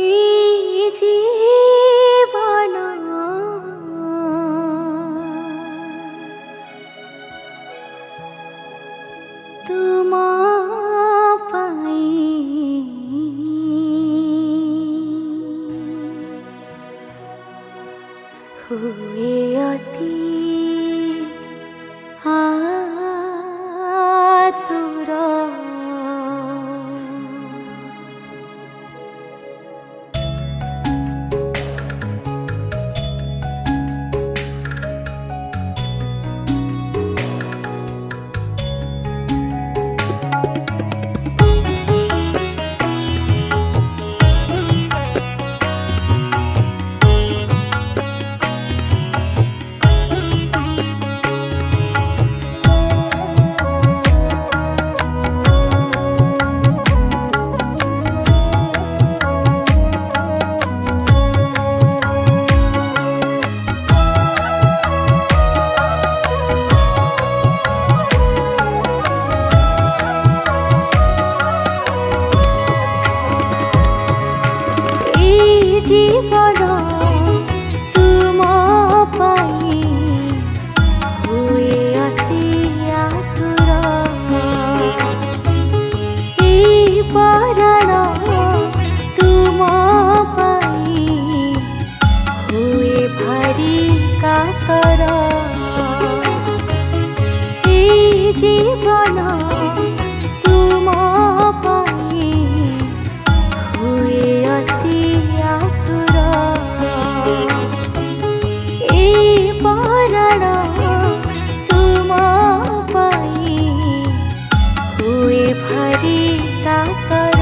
এই জীবন তুমা পাই हुए अति आतुर जीवन तुम पाई हुए अति आतुर पराण तुम पाई हुए भारी कातर जीवन तुम पाई हुए अति पराण तुम पाई हुए भारी कातर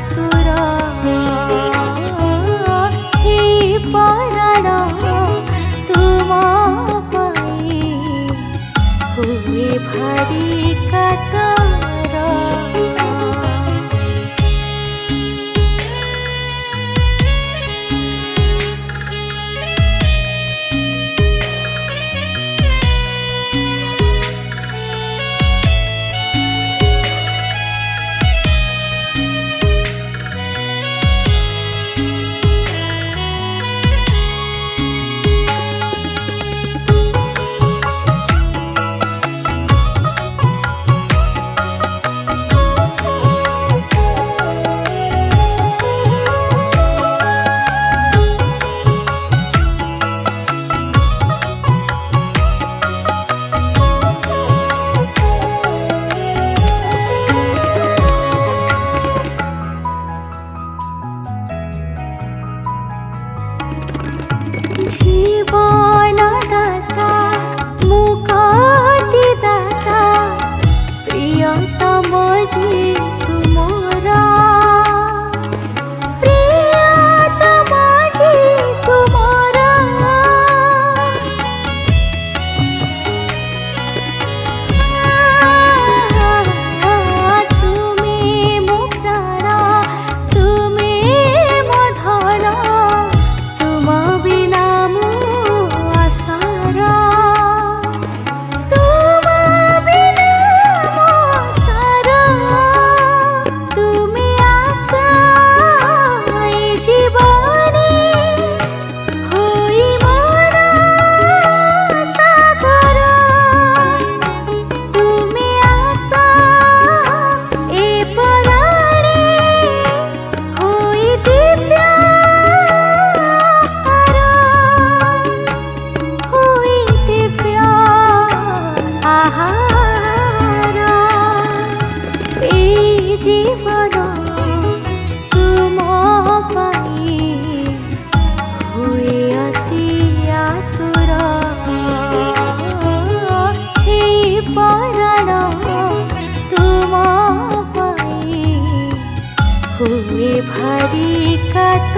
आतुर हे पराण तुम पाई हुए भारी कातर। जीवनदाता मुक्तिदाता प्रियतम जीसु मोरा प्रियतम जीसु मोरा तुमे मो प्राण तुमे मो धन तुम बिना मो आसारा तुम बिना मो आसारा तुमे आशा ए जीवने होई मोर सागर तुमे आशा ए पराणे होई दिव्य होई दिव्य आहार ए जीवन तुम पाई हुए अति आतुर हे पराण तुम पाई हुए भारी कातर।